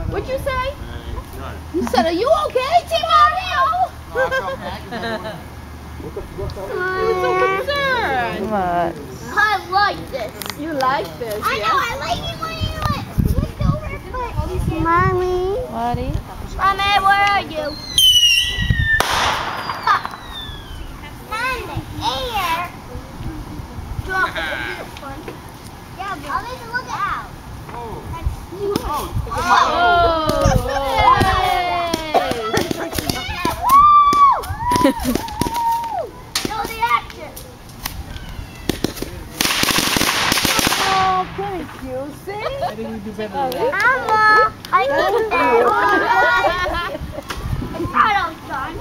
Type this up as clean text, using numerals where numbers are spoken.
What'd you say? You said, are you okay, T. Mario? You were so concerned. What? I like this. You like this, I know, I like it when you switched over, but... Mommy. Buddy? Mommy, where are you? Not in the air. Drop it. Yeah, but I'll need to look out. Show the action. Oh, thank you. See? I think we do better than that. Mama, I need that. I thought I was done.